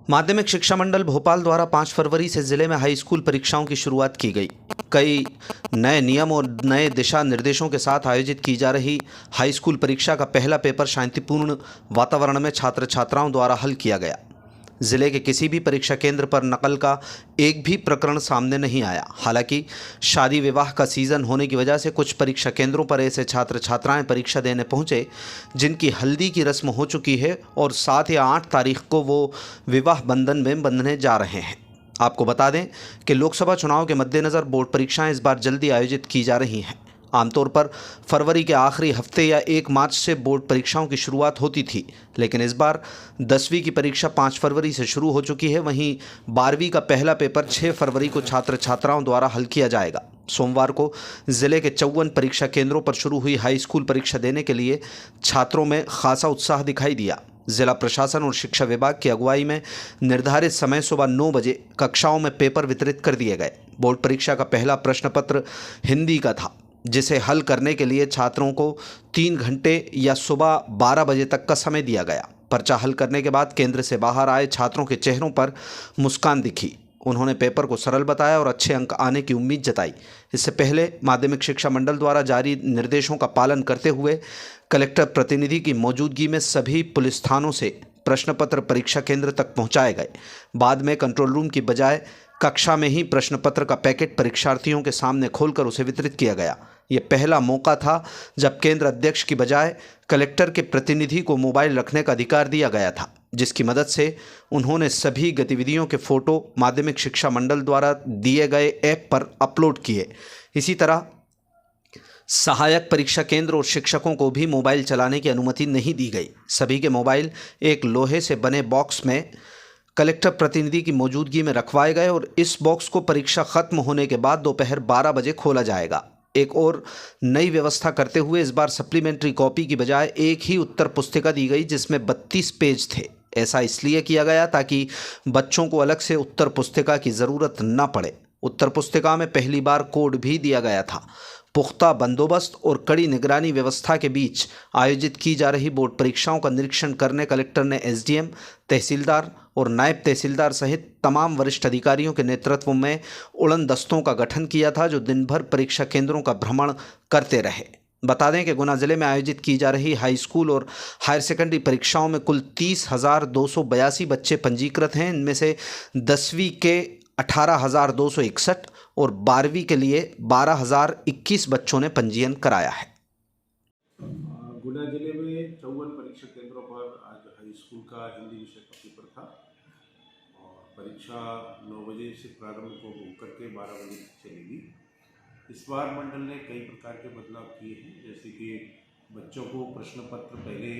माध्यमिक शिक्षा मंडल भोपाल द्वारा 5 फरवरी से जिले में हाई स्कूल परीक्षाओं की शुरुआत की गई। कई नए नियम और नए दिशा निर्देशों के साथ आयोजित की जा रही हाई स्कूल परीक्षा का पहला पेपर शांतिपूर्ण वातावरण में छात्र छात्राओं द्वारा हल किया गया। जिले के किसी भी परीक्षा केंद्र पर नकल का एक भी प्रकरण सामने नहीं आया। हालांकि शादी विवाह का सीजन होने की वजह से कुछ परीक्षा केंद्रों पर ऐसे छात्र छात्राएं परीक्षा देने पहुंचे जिनकी हल्दी की रस्म हो चुकी है और 7 या 8 तारीख को वो विवाह बंधन में बंधने जा रहे हैं। आपको बता दें कि लोकसभा चुनाव के मद्देनज़र बोर्ड परीक्षाएं इस बार जल्दी आयोजित की जा रही हैं। आमतौर पर फरवरी के आखिरी हफ्ते या 1 मार्च से बोर्ड परीक्षाओं की शुरुआत होती थी, लेकिन इस बार 10वीं की परीक्षा 5 फरवरी से शुरू हो चुकी है। वहीं 12वीं का पहला पेपर 6 फरवरी को छात्र छात्राओं द्वारा हल किया जाएगा। सोमवार को जिले के 54 परीक्षा केंद्रों पर शुरू हुई हाई स्कूल परीक्षा देने के लिए छात्रों में खासा उत्साह दिखाई दिया। जिला प्रशासन और शिक्षा विभाग की अगुवाई में निर्धारित समय सुबह 9 बजे कक्षाओं में पेपर वितरित कर दिए गए। बोर्ड परीक्षा का पहला प्रश्न पत्र हिंदी का था, जिसे हल करने के लिए छात्रों को 3 घंटे या सुबह 12 बजे तक का समय दिया गया। पर्चा हल करने के बाद केंद्र से बाहर आए छात्रों के चेहरों पर मुस्कान दिखी। उन्होंने पेपर को सरल बताया और अच्छे अंक आने की उम्मीद जताई। इससे पहले माध्यमिक शिक्षा मंडल द्वारा जारी निर्देशों का पालन करते हुए कलेक्टर प्रतिनिधि की मौजूदगी में सभी पुलिस थानों से प्रश्न पत्र परीक्षा केंद्र तक पहुंचाए गए। बाद में कंट्रोल रूम की बजाय कक्षा में ही प्रश्न पत्र का पैकेट परीक्षार्थियों के सामने खोलकर उसे वितरित किया गया। ये पहला मौका था जब केंद्र अध्यक्ष की बजाय कलेक्टर के प्रतिनिधि को मोबाइल रखने का अधिकार दिया गया था, जिसकी मदद से उन्होंने सभी गतिविधियों के फोटो माध्यमिक शिक्षा मंडल द्वारा दिए गए ऐप पर अपलोड किए। इसी तरह सहायक परीक्षा केंद्र और शिक्षकों को भी मोबाइल चलाने की अनुमति नहीं दी गई। सभी के मोबाइल एक लोहे से बने बॉक्स में कलेक्टर प्रतिनिधि की मौजूदगी में रखवाए गए और इस बॉक्स को परीक्षा खत्म होने के बाद दोपहर 12 बजे खोला जाएगा। एक और नई व्यवस्था करते हुए इस बार सप्लीमेंट्री कॉपी की बजाय एक ही उत्तर पुस्तिका दी गई, जिसमें 32 पेज थे। ऐसा इसलिए किया गया ताकि बच्चों को अलग से उत्तर पुस्तिका की ज़रूरत न पड़े। उत्तर पुस्तिका में पहली बार कोड भी दिया गया था। पुख्ता बंदोबस्त और कड़ी निगरानी व्यवस्था के बीच आयोजित की जा रही बोर्ड परीक्षाओं का निरीक्षण करने कलेक्टर ने एसडीएम, तहसीलदार और नायब तहसीलदार सहित तमाम वरिष्ठ अधिकारियों के नेतृत्व में उड़न दस्तों का गठन किया था, जो दिन भर परीक्षा केंद्रों का भ्रमण करते रहे। बता दें कि गुना जिले में आयोजित की जा रही हाई स्कूल और हायर सेकेंडरी परीक्षाओं में कुल 30,282 बच्चे पंजीकृत हैं। इनमें से 10वीं के 18,261 और 12वीं के लिए 12,021 बच्चों ने पंजीयन कराया है। गुना जिले में 54 परीक्षा केंद्रों पर आज हाई स्कूल का हिंदी विषय का पेपर था और परीक्षा 9 बजे से प्रारंभ को करके 12 बजे तक चलेगी। इस बार मंडल ने कई प्रकार के बदलाव किए हैं, जैसे कि बच्चों को प्रश्न पत्र पहले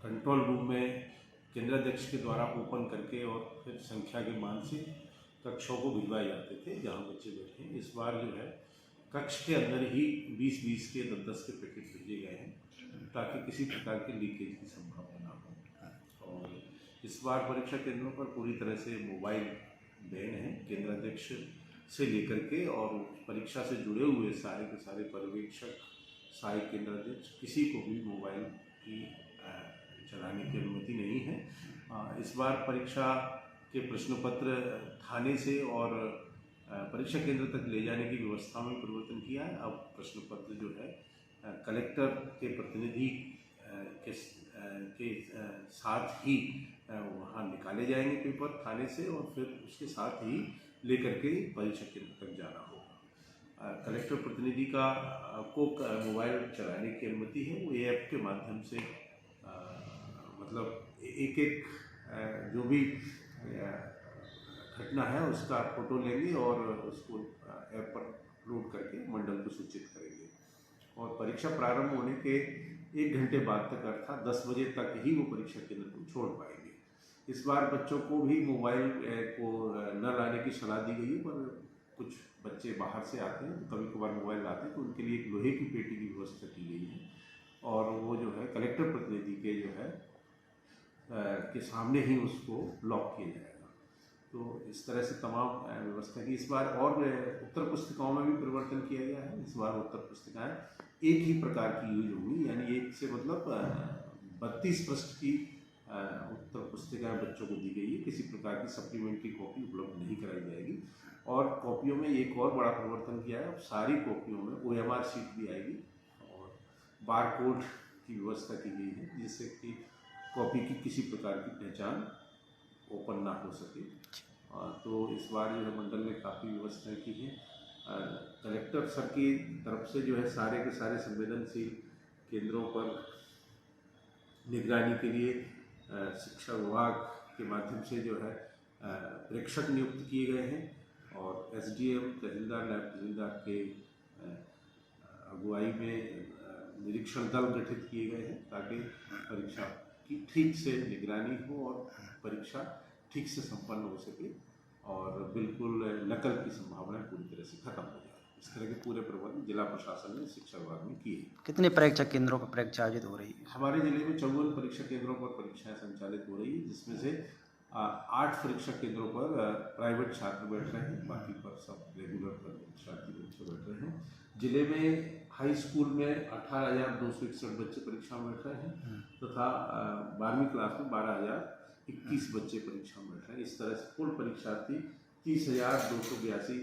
कंट्रोल रूम में केंद्राध्यक्ष के द्वारा ओपन करके और फिर संख्या के मान से कक्षों को भिजवाए जाते थे जहां बच्चे बैठे हैं। इस बार जो है कक्ष के अंदर ही 20-20 के 10-10 के पैकेट भेजे गए हैं ताकि किसी प्रकार के लीकेज की संभावना ना हो। और इस बार परीक्षा केंद्रों पर पूरी तरह से मोबाइल बैन है। केंद्राध्यक्ष से लेकर के और परीक्षा से जुड़े हुए सारे के सारे पर्यवेक्षक, सहायक केंद्राध्यक्ष, किसी को भी मोबाइल की चलाने की अनुमति नहीं है। इस बार परीक्षा के प्रश्न पत्र थाने से और परीक्षा केंद्र तक ले जाने की व्यवस्था में परिवर्तन किया है। अब प्रश्न पत्र जो है कलेक्टर के प्रतिनिधि के साथ ही वहाँ निकाले जाएंगे पेपर थाने से और फिर उसके साथ ही लेकर के परीक्षा केंद्र तक जाना होगा। कलेक्टर प्रतिनिधि को मोबाइल चलाने की अनुमति है। वो ऐप के माध्यम से मतलब एक जो भी घटना है उसका फोटो लेंगे और उसको ऐप पर अपलोड करके मंडल को सूचित करेंगे और परीक्षा प्रारंभ होने के 1 घंटे बाद तक अर्थात 10 बजे तक ही वो परीक्षा केंद्र को छोड़ पाएंगे। इस बार बच्चों को भी मोबाइल को न लाने की सलाह दी गई है, पर कुछ बच्चे बाहर से आते हैं तो कभी कभार मोबाइल लाते हैं तो उनके लिए एक लोहे की पेटी की व्यवस्था की गई है और वो जो है कलेक्टर प्रतिनिधि के जो है के सामने ही उसको लॉक किया जाएगा। तो इस तरह से तमाम व्यवस्था की। इस बार और उत्तर पुस्तिकाओं में भी परिवर्तन किया गया है। इस बार उत्तर पुस्तिकाएं एक ही प्रकार की यूज होंगी, यानी एक से मतलब 32 पृष्ठ की उत्तर पुस्तिकाएँ बच्चों को दी गई है। किसी प्रकार की सप्लीमेंट्री कॉपी उपलब्ध नहीं कराई जाएगी। और कॉपियों में एक और बड़ा परिवर्तन किया है, अब सारी कॉपियों में OMR शीट भी आएगी और बारकोड की व्यवस्था की गई है, जिससे कि कॉपी की किसी प्रकार की पहचान ओपन ना हो सके। तो इस बार जो है मंडल ने काफ़ी व्यवस्थाएं की हैं। कलेक्टर सर की तरफ से जो है सारे के सारे संवेदनशील केंद्रों पर निगरानी के लिए शिक्षा विभाग के माध्यम से जो है प्रेक्षक नियुक्त किए गए हैं और SDM तहसीलदार नायब तहसीलदार के अगुवाई में निरीक्षण दल गठित किए गए हैं, ताकि परीक्षा की ठीक से निगरानी हो और परीक्षा ठीक से संपन्न हो सके और बिल्कुल नकल की संभावना पूरी तरह से खत्म हो जाए। इस तरह के पूरे प्रबंध जिला प्रशासन ने शिक्षा विभाग में किए। कितने परीक्षा केंद्रों पर परीक्षा आयोजित हो रही है? हमारे जिले में 54 परीक्षा केंद्रों पर परीक्षाएं संचालित हो रही है, जिसमें से 8 परीक्षा केंद्रों पर प्राइवेट छात्र बैठ रहे हैं, बाकी पर सब रेगुलर परीक्षार्थी बच्चे बैठ रहे हैं। जिले में हाई स्कूल में 18,261 बच्चे परीक्षा में बैठ रहे हैं तथा 12वीं क्लास में 12,021 बच्चे परीक्षा में बैठ रहे हैं। इस तरह से कुल परीक्षार्थी 30,282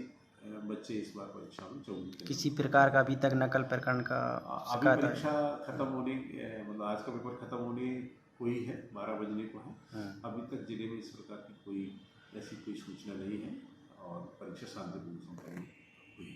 बच्चे इस बार परीक्षा में 24। किसी प्रकार का अभी तक नकल प्रकरण का अभी परीक्षा खत्म होने मतलब आज का पेपर खत्म होने हुई है, 12 बजने को है। अभी तक जिले में इस प्रकार की कोई ऐसी कोई सूचना नहीं है और परीक्षा शांतिपूर्ण संपन्न हुई।